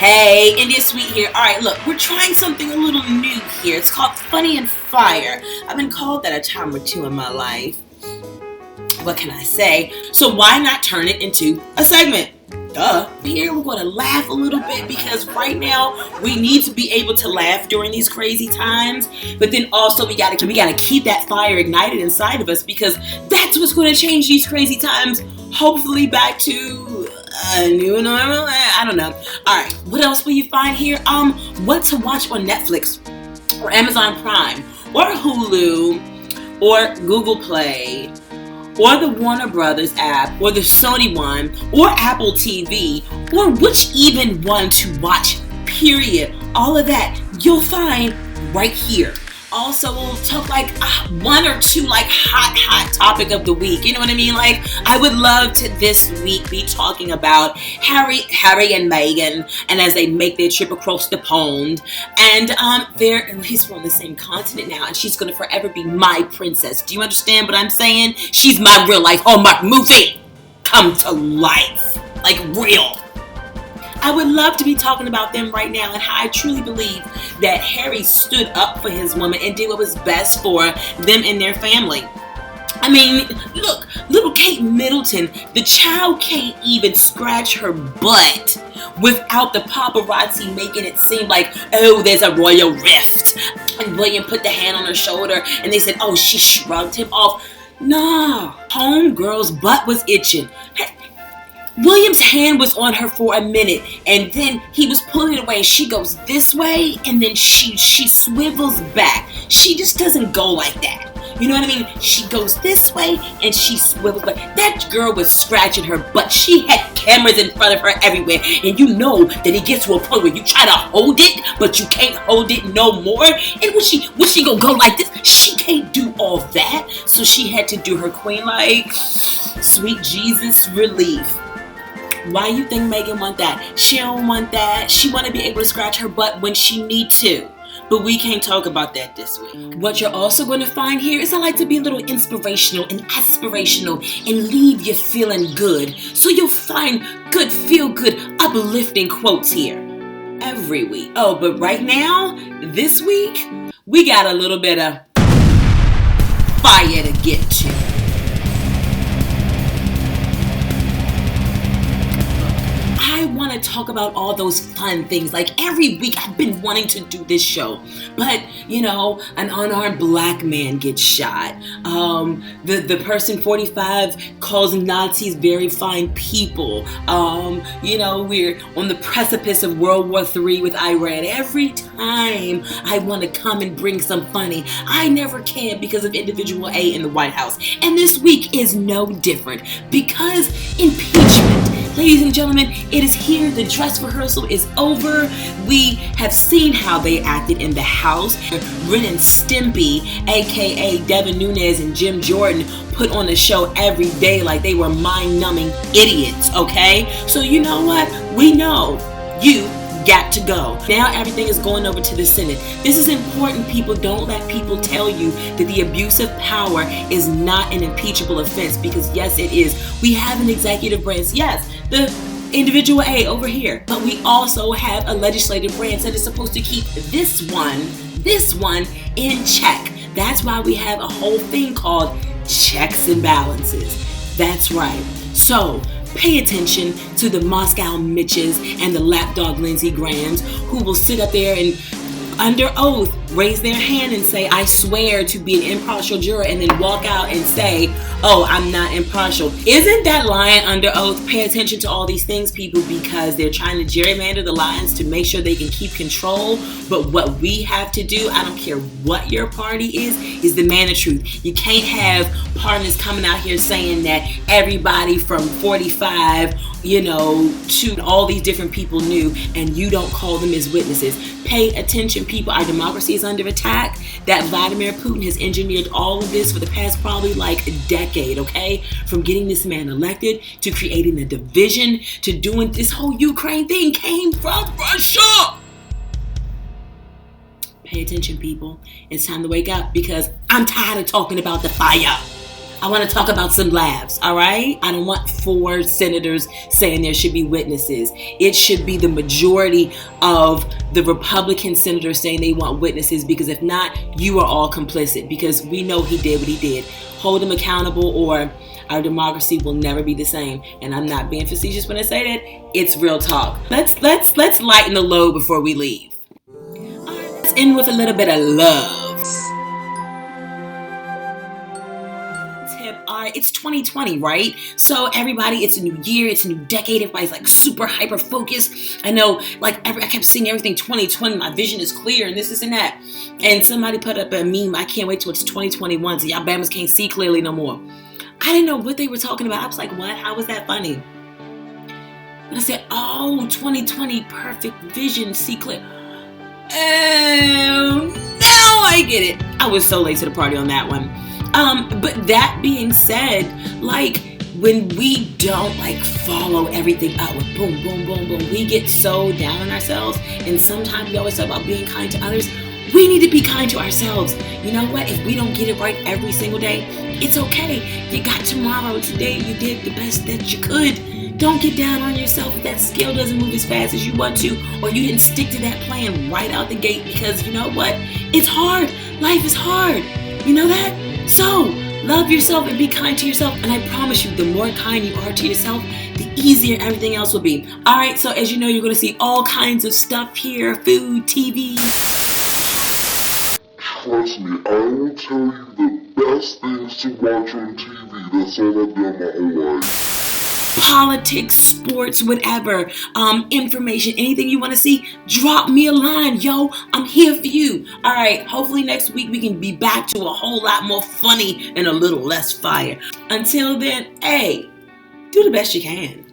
Hey, India Sweet here. Alright, look, we're trying something a little new here. It's called Funny and Fire. I've been called that a time or two in my life. What can I say? So why not turn it into a segment? Duh. Here we're going to laugh a little bit because right now we need to be able to laugh during these crazy times. But then also we gotta keep that fire ignited inside of us because that's what's going to change these crazy times. Hopefully back to new normal. I don't know. All right. What else will you find here? What to watch on Netflix or Amazon Prime or Hulu or Google Play, or the Warner Brothers app, or the Sony one, or Apple TV, or which even one to watch, period. All of that you'll find right here. Also, we'll talk like one or two like hot topic of the week. You know what I mean? Like, I would love to this week be talking about Harry and Meghan, and as they make their trip across the pond, and he's from the same continent now, and she's gonna forever be my princess. Do you understand what I'm saying? She's my real life Hallmark movie come to life, like real. I would love to be talking about them right now and how I truly believe that Harry stood up for his woman and did what was best for them and their family. I mean, look, little Kate Middleton, the child can't even scratch her butt without the paparazzi making it seem like, oh, there's a royal rift. And William put the hand on her shoulder and they said, oh, she shrugged him off. Nah, homegirl's butt was itching. William's hand was on her for a minute, and then he was pulling it away. She goes this way, and then she swivels back. She just doesn't go like that. You know what I mean? She goes this way, and she swivels back. That girl was scratching her butt. She had cameras in front of her everywhere, and you know that it gets to a point where you try to hold it, but you can't hold it no more. And was she gonna go like this? She can't do all that, so she had to do her queen like, sweet Jesus relief. Why you think Meghan want that? She don't want that. She want to be able to scratch her butt when she need to. But we can't talk about that this week. What you're also going to find here is I like to be a little inspirational and aspirational and leave you feeling good. So you'll find good, feel good, uplifting quotes here every week. Oh, but right now, this week, we got a little bit of fire to get to. I want to talk about all those fun things. Like every week I've been wanting to do this show, but you know, an unarmed black man gets shot. The person 45 calls Nazis very fine people. You know, we're on the precipice of World War III with Iran. Every time I want to come and bring some funny, I never can because of individual A in the White House. And this week is no different because impeachment. Ladies and gentlemen, it is here. The dress rehearsal is over. We have seen how they acted in the House. Ren and Stimpy, aka Devin Nunes and Jim Jordan, put on the show every day like they were mind-numbing idiots, okay? So you know what? We know you got to go. Now everything is going over to the Senate. This is important, people. Don't let people tell you that the abuse of power is not an impeachable offense, because yes, it is. We have an executive branch. Yes, the individual A over here, but we also have a legislative branch that is supposed to keep this one in check. That's why we have a whole thing called checks and balances. That's right. So pay attention to the Moscow Mitches and the lapdog Lindsey Grahams, who will sit up there and under oath raise their hand and say, I swear to be an impartial juror, and then walk out and say, oh, I'm not impartial. Isn't that lying under oath? Pay attention to all these things, people, because they're trying to gerrymander the lines to make sure they can keep control. But what we have to do, I don't care what your party is the man of truth. You can't have partners coming out here saying that everybody from 45, you know, to all these different people knew, and you don't call them as witnesses. Pay attention, people. Our democracy is under attack. That Vladimir Putin has engineered all of this for the past probably like a decade, okay? From getting this man elected, to creating a division, to doing this whole Ukraine thing came from Russia. Pay attention, people. It's time to wake up, because I'm tired of talking about the fire. I want to talk about some laughs, all right? I don't want 4 senators saying there should be witnesses. It should be the majority of the Republican senators saying they want witnesses, because if not, you are all complicit, because we know he did what he did. Hold him accountable, or our democracy will never be the same. And I'm not being facetious when I say that. It's real talk. Let's lighten the load before we leave. All right, let's end with a little bit of love. All right, it's 2020, right? So everybody, it's a new year, it's a new decade. Everybody's like super hyper focused. I know, like I kept seeing everything 2020. My vision is clear, and this and that. And somebody put up a meme. I can't wait till it's 2021, so y'all Bammers can't see clearly no more. I didn't know what they were talking about. I was like, what? How was that funny? And I said, oh, 2020, perfect vision, see clear. Oh, now I get it. I was so late to the party on that one. But that being said, like, when we don't like follow everything up with boom, boom, boom, boom, we get so down on ourselves. And sometimes we always talk about being kind to others. We need to be kind to ourselves. You know what? If we don't get it right every single day, it's okay. You got tomorrow. Today you did the best that you could. Don't get down on yourself if that scale doesn't move as fast as you want to, or you didn't stick to that plan right out the gate, because you know what? It's hard. Life is hard. You know that? So, love yourself and be kind to yourself. And I promise you, the more kind you are to yourself, the easier everything else will be. All right, so as you know, you're going to see all kinds of stuff here. Food, TV. Trust me, I will tell you the best things to watch on TV. That's all I've done my whole life. Politics, sports, whatever, information, anything you want to see, drop me a line, yo. I'm here for you. All right, hopefully next week we can be back to a whole lot more funny and a little less fire. Until then, hey, do the best you can.